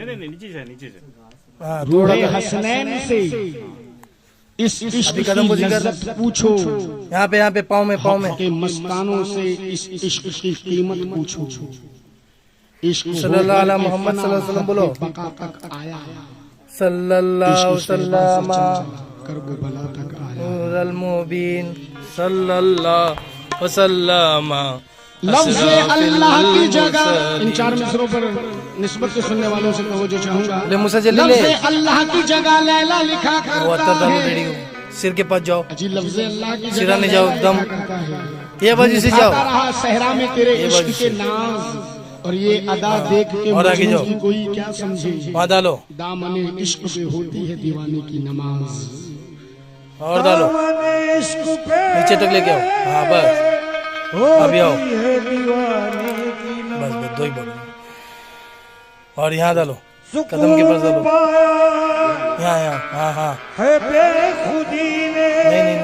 नहीं नीचे से रूहे हसनैन से इस इश्क की लज्जत पूछो, यहाँ पे पाँव में के मस्तानों से इस इश्क की कीमत पूछो। इश्क सल्लल्लाहु अलैहि मोहम्मद सल्लल्लाहु अलैहि वसल्लम बोलो। बका तक आया, सल्लल्लाहु वसल्लम करबो बला तक आया। अल मुबीन सल्लल्लाहु वसल्लम। लफ्ज़ अल्लाह की जगह इन 4 मिसरों पर निस्बत से सुनने वालों से तवज्जो चाहूंगा। लफ्ज़ अल्लाह की जगह लैला लिखा करता है। सिर के पास जाओ जी, लफ्ज़ अल्लाह की सिरा जगह नहीं जाओ एकदम, ये बाजू से जाओ। रहा सहरा में तेरे इश्क के नाज, और ये अदा देख के और आगे जाओ। कोई क्या समझे, वहाँ डालो दामने इश्क पे होती है दीवाने की नमाज। और डालो, नीचे तक लेके आओ। हाँ बस, अभी आओ, बस 2 ही बोलो। और यहाँ डालो, कदम के पास डालो, यहाँ हाँ नहीं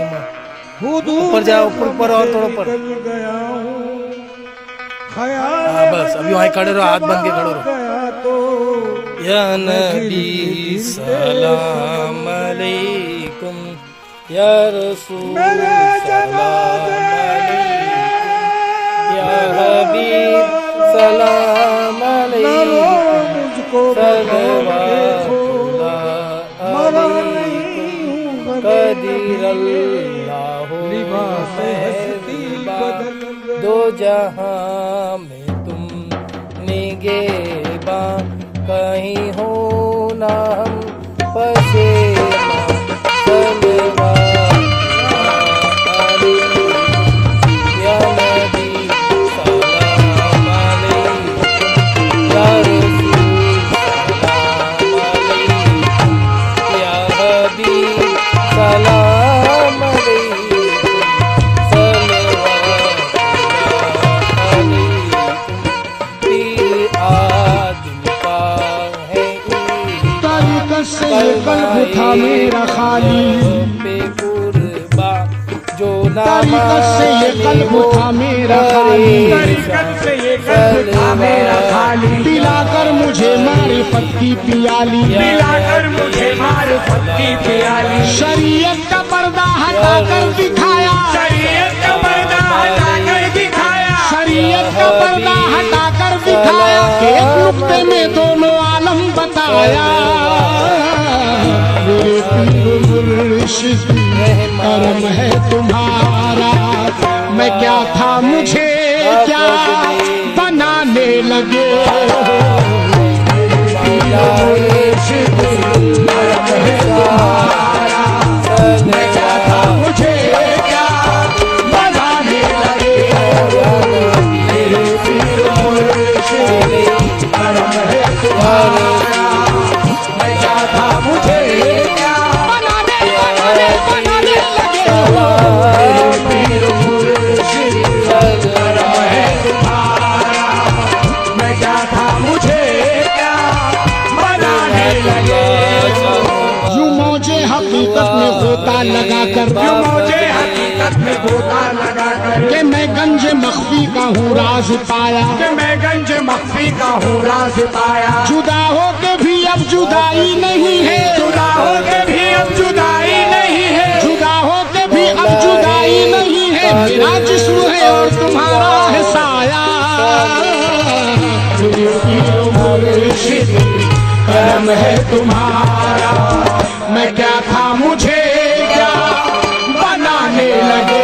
ऊपर जाओ, ऊपर और थोड़ा ऊपर। हाँ बस, अभी वहीं खड़े रहो, हाथ बंद के खड़े रहो। या नबी सलाम अलैकुम, या रसूल सलाम अलैकुम, या हबीब सलाम अलैकुम, सल्लल्लाहु अलैकुम, कदीर अल्लाहु दो जहां में तुम निगेबा, कहीं हो ना हम पसेना। कल्ब था मेरा खाली पे कुर्बा, जो तरीक़त से ये कल्ब था मेरा खाली, तरीक़त से ये कल्ब था मेरा खाली। पिलाकर मुझे मारिफत की पियाली, पिलाकर मुझे मारिफत की पियाली। शरीयत का पर्दा हटाकर दिखाया, शरीयत का पर्दा हटाकर दिखाया, शरीयत का पर्दा हटाकर दिखाया। एक नुक्ते में दोनों आलम बताया। मेरे पीर मुर्शिद करम है तुम्हारा, मैं क्या था मुझे क्या बनाने लगे। मैं क्या था मुझे क्या बनाने लगे। मेरे पीर मुर्शिद करम है तुम्हारा, मैं क्या था मुझे क्या बनाने लगे। पीर मुर्शिद करम है तुम्हारा, मैं क्या था मुझे क्या बनाने लगे। यूं मौजे हकीकत में गोता लगाकर, यूं मौजे हकीकत में गोता लगाकर, कि मैं गंज मख्फी का हूँ राज पाया, कि मैं गंज मख्फी का हूँ राज पाया। जुदा हो के भी अब जुदाई नहीं है, जुदा हो के भी अब जुदाई नहीं है, जुदा हो के भी अब जुदाई नहीं है। मेरा जिस्म है और तुम्हारा है साया। करम है तुम्हारा, मैं क्या था मुझे क्या बनाने लगे।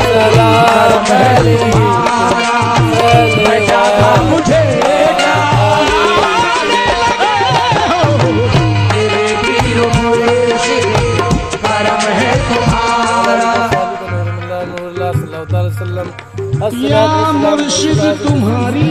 करम है तुम्हारा, मैं क्या था मुझे क्या बनाने लगे। मेरे पीर मुर्शिद करम है तुम्हारा। या मुर्शिद तुम्हारी,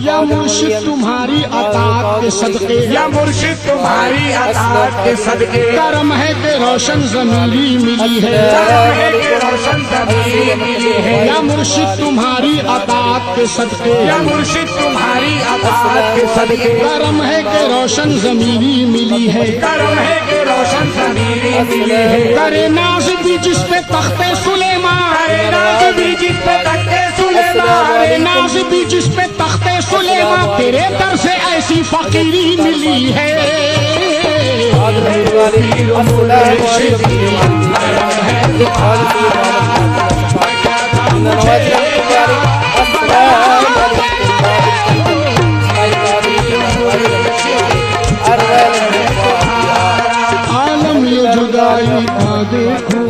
या मुर्शिद तुम्हारी अताअत के सदके, या मुर्शिद तुम्हारी अताअत के सदके। करम है कि रोशन ज़मीरी मिली है, करम है कि रोशन ज़मीरी मिली है। या मुर्शिद तुम्हारी अताअत के सदके, या मुर्शिद तुम्हारी अताअत के सदके। करम है कि रोशन ज़मीरी मिली है, करम है कि रोशन ज़मीरी मिली है। करे नाज़ भी जिस पे तख्ते सुलेमान, करे नाज़ भी जिस पे तख्ते सुलेमान। नियाज भी जिस पे तख्ते सुलेमा तेरे दर से ऐसी फकीरी मिली है। आलम ये जुदाई का देखो,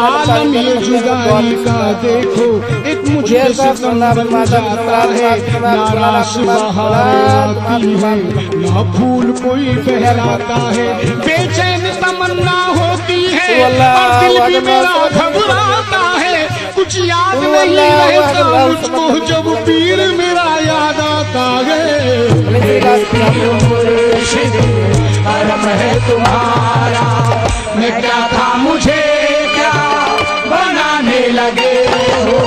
आलम ये जुदाई का देखो, एक मुझे सितम बन जाता है, नाराज बहार आती है, ना फूल कोई बहलाता है, बेचैन तमन्ना होती है और दिल भी मेरा घबराता है, कुछ याद नहीं रहता मुझको जब पीर मेरा याद आता है। करम है तुम्हारा, मैं क्या था मुझे क्या बनाने लगे हो,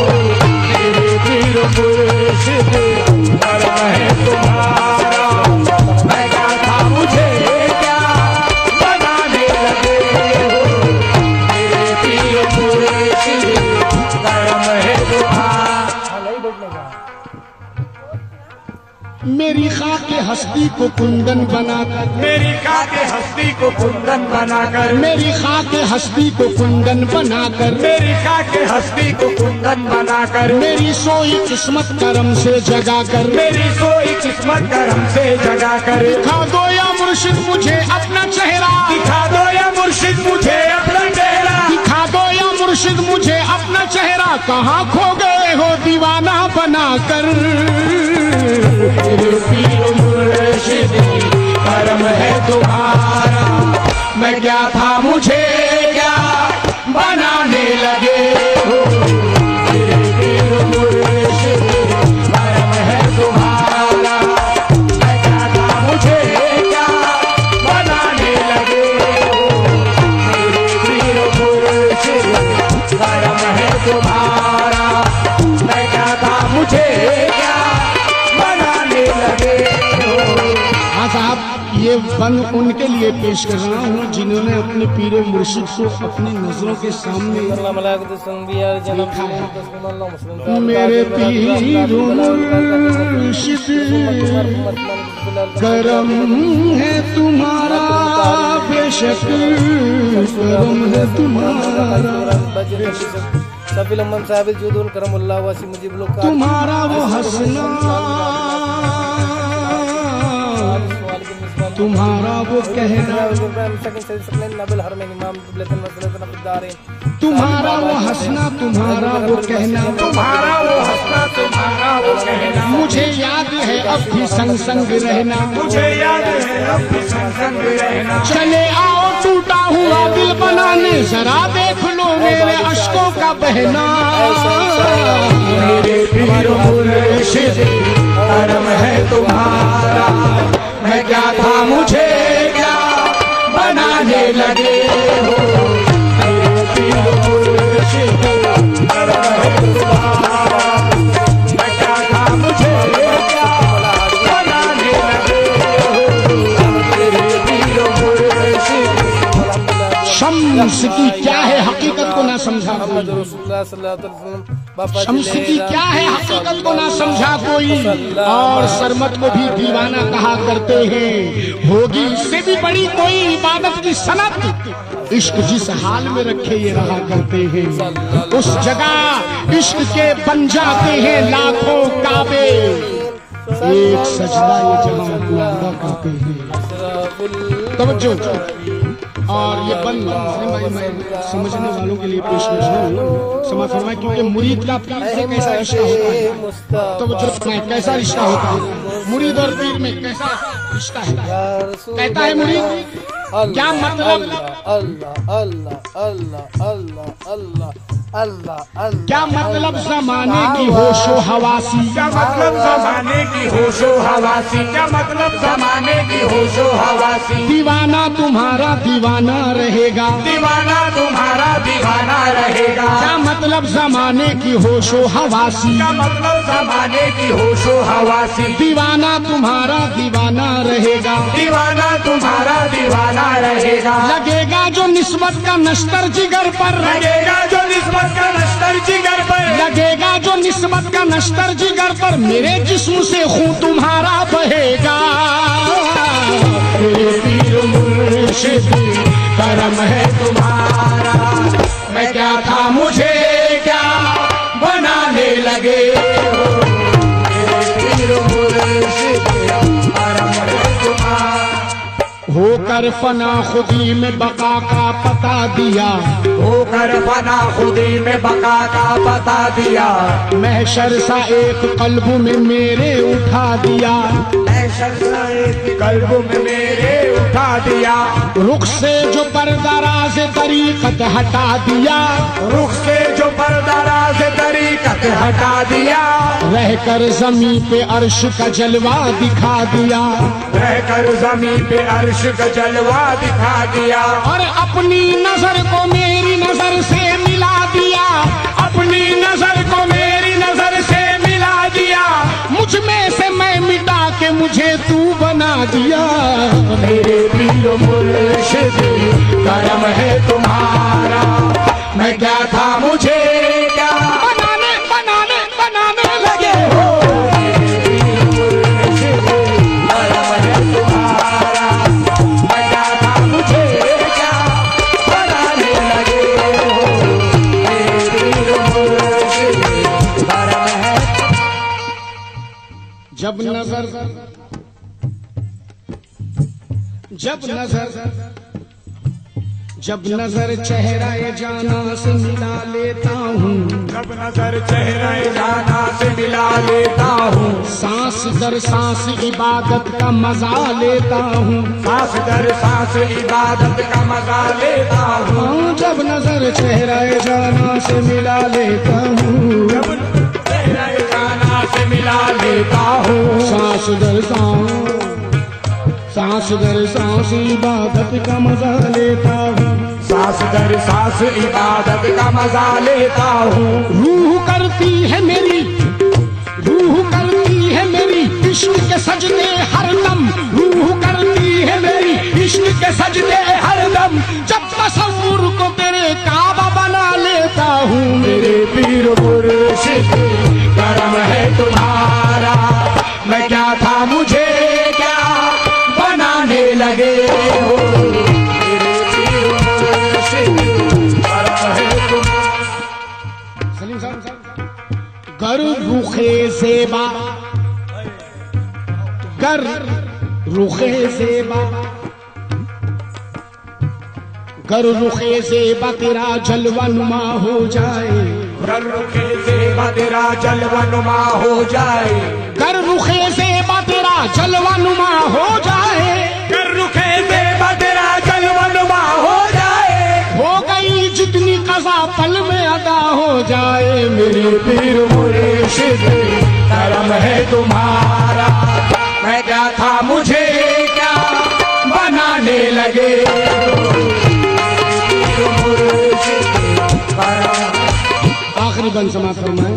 मेरे पीर मुर्शिद। करम है तुम्हारा, मैं क्या था मुझे क्या बनाने लगे हो, मेरे पीर मुर्शिद। करम है तुम्हारा। मेरी खाके हस्ती को कुंदन बनाकर, मेरी खाके हस्ती को कुंदन बनाकर, मेरी खाके हस्ती को कुंदन बनाकर, मेरी खाके हस्ती को कुंदन बनाकर, मेरी सोई किस्मत करम से जगाकर, मेरी सोई किस्मत करम से जगाकर, दिखा दो या मुर्शिद मुझे अपना चेहरा, दिखा दो या मुर्शिद मुझे अपना चेहरा, दिखा दो या मुर्शिद मुझे अपना चेहरा, कहाँ खो गए हो दीवाना बनाकर। मुर्शिद करम है तुम्हारा, मैं क्या था मुझे क्या बनाने लगे हो, मेरे पीर मुर्शिद। करम है तुम्हारा, मैं क्या था मुझे क्या बनाने लगे हो, मेरे पीर मुर्शिद। करम है तुम्हारा, मैं क्या था मुझे क्या बनाने लगे हो। हाँ साहब, ये बंद उनके लिए पेश कर रहा हूँ जिन्होंने अपने पीर मुर्शिद को अपनी नजरों के सामने मेरे पीर मुर्शिद। करम है तुम्हारा बेशक, करम है तुम्हारा, तुम्हारा वो हंसना, तुम्हारा वो कहना, तुम्हारा वो हंसना, तुम्हारा वो कहना, तुम्हारा वो हंसना, तुम्हारा वो कहना, मुझे याद है अब भी संग संग रहना, मुझे याद है अब भी संग संग रहना। चले आओ टूटा हुआ दिल बनाने, जरा देख लो मेरे अश्कों का बहना। मेरे पीर मुर्शिद करम है तुम्हारा, मैं क्या था मुझे क्या बनाने लगे हो, मेरे पीर मुर्शिद। करम है तुम्हारा, मैं क्या था मुझे क्या बनाने लगे हो, मेरे पीर मुर्शिद। शम्स की क्या है हकीकत को ना समझा कोई, शम्स की क्या है हकीकत को ना समझा कोई, और सरमत को भी दीवाना कहा करते हैं। होगी इससे भी बड़ी कोई इबादत की सनत, इश्क जिस हाल में रखे ये रहा करते हैं, उस जगह इश्क के बन जाते हैं लाखों काबे, एक सजदा ये जहां को अदा करते हैं। तवज्जो। और ये बंद मैं समझने वालों के लिए पेश कर रहा हूँ, समझ फरमाए, क्योंकि मुरीद का पीर से कैसा रिश्ता होता है, तो वो कैसा रिश्ता होता है, मुरीद और पीर में कैसा रिश्ता है। कहता है मुरीद, क्या मतलब, अल्लाह अल्लाह अल्लाह अल्लाह अल्लाह अल्लाह अल्लाह, क्या मतलब जमाने की होशो हवासी, क्या मतलब जमाने की होशो हवासी, क्या मतलब जमाने की होशो हवासी, दीवाना तुम्हारा दीवाना रहेगा, दीवाना तुम्हारा दीवाना रहेगा, क्या मतलब जमाने की होशो हवासी, क्या मतलब जमाने की होशो हवासी, दीवाना तुम्हारा दीवाना रहेगा, दीवाना तुम्हारा दीवाना रहेगा, लगेगा जो निस्बत का नश्तर जिगर पर, लगेगा जो निस्बत का नश्तर जिगर पर, रहेगा जो निस्बत का नश्तर जिगर पर, मेरे जिस्म से खून तुम्हारा बहेगा। मेरे पीर मुर्शिद करम है तुम्हारा, मैं क्या था मुझे क्या बनाने लगे हो। मेरे पीर मुर्शिद करम है तुम्हारा, होकर फना खुदी में बका का पता दिया, होकर फना खुदी में बका का बता दिया। महशर सा एक कल्ब में मेरे उठा दिया, कल्ब में मेरे उठा दिया। रुख से जो पर्दाराज तरीकत हटा दिया, रुख से जो पर्दाराज तरीकत हटा दिया। रहकर जमीन पे अर्श का जलवा दिखा दिया, रहकर जमीन पे अर्श का जलवा दिखा दिया। और अपनी नजर को मेरी नजर से मिला दिया, अपनी नजर को मेरी नजर से मिला दिया। मुझ में से मैं मिटा के मुझे तू बना दिया। मेरे पीर मुर्शिद करम है तुम्हारा, मैं क्या था मुझे क्या बनाने बनाने बनाने लगे हो। मेरे पीर मुर्शिद करम है तुम्हारा, मैं क्या था मुझे क्या बनाने लगे हो। मेरे पीर मुर्शिद करम है। जब नजर चेहरा जाना से मिला लेता हूँ, जब नजर चेहरा जाना से मिला लेता हूँ। सांस दर सांस इबादत का मजा लेता हूँ, सांस दर सांस इबादत का मजा लेता हूँ। हाँ, जब नजर चेहरा जाना से मिला लेता हूँ, जब चेहरा जाना से मिला लेता हूँ। सांस दर सांस इबादत का मजा लेता हूँ, सांस दर सांस इबादत का मजा लेता हूँ। रूह करती है मेरी इश्क के सजदे हरदम, रूह करती है मेरी इश्क के सजदे हरदम, जब तसव्वुर को तेरे काबा बना लेता हूँ। मेरे पीर मुर्शिद करम है तुम्हारा, मैं क्या था मुझे क्या बनाने लगे हो। मेरे पीर मुर्शिद करम है तुम्हारा। सलीम साहब, गर रुखे ज़ेबा, गर रुखे ज़ेबा, गर रुखे ज़ेबा तेरा जलवा नुमा हो जाए, गर रुखे ज़ेबा तेरा जलवा नुमा हो जाए। गर रुखे ज़ेबा तेरा जलवा नुमा हो जाए, गर रुखे ज़ेबा तेरा जलवा नुमा हो जाए। हो गई जितनी कज़ा पल में अदा हो जाए। मेरे पीर मुर्शिद करम है तुम्हारा, मैं क्या था मुझे क्या बनाने लगे हो। मेरे पीर मुर्शिद करम। आखिरी बंद समाप्त फरमाए।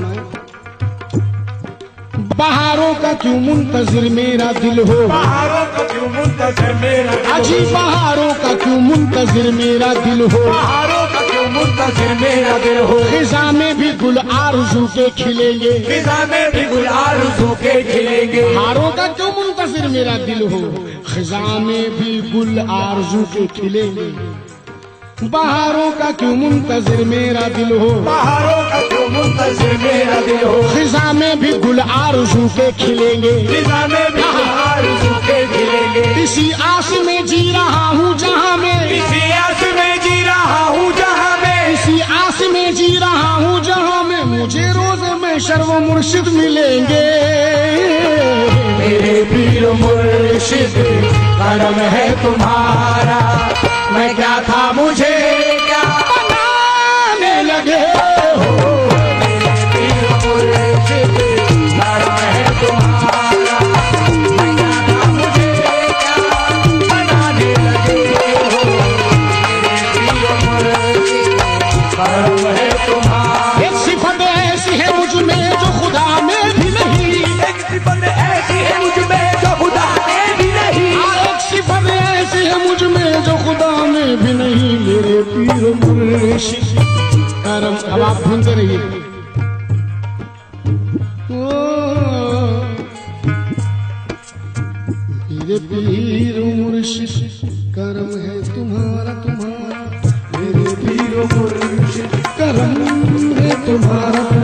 बहारों का क्यों मुंतजिर मेरा दिल हो, बहारों का क्यों मुंतजिर मेरा दिल हो। अजी बहारों का क्यों मुंतजिर मेरा दिल हो, बहारों का क्यों मुंतजिर मेरा दिल हो। खिजा में भी गुल आरज़ू के खिलेंगे, खिजा में भी गुल आरज़ू के खिलेंगे। बहारों का क्यों मुंतजिर मेरा दिल हो, खिजा में भी गुल आरज़ू के खिलेंगे। बहारों का क्यों मुंतजिर मेरा दिल हो, बहारों का क्यों मुंतजिर मेरा दिल हो। खिजा में भी गुल आरज़ू के खिलेंगे, खिजा में भी गुल आरज़ू के खिलेंगे। इसी आस में जी रहा हूँ जहाँ में, इसी आस में जी रहा हूँ जहाँ में, इसी आस में जी रहा हूँ जहाँ में मुझे रोज़ में शर्व मुर्शिद मिलेंगे। मेरे पीर मुर्शिद करम है तुम्हारा, मैं क्या था मुझे क्या बनाने लगे हो। मेरे पीर मुर्शिद करम है तुम्हारा, मैं क्या था मुझे क्या बनाने लगे हो। मेरे पीर मुर्शिद करम है तुम्हारा। एक सिफत ऐसी है मुझ में जो खुदा में भी नहीं, एक सिफत ऐसी है मुझ में जो खुदा में भी नहीं। एक सिफत ऐसी है मुझ में जो खुदा में भी नहीं। मेरे पीर मुर्शिद करम। अब आप ढूंढते रहिए। पीर मुर्शिद करम है तुम्हारा तुम्हारा, मेरे पीर मुर्शिद करम है तुम्हारा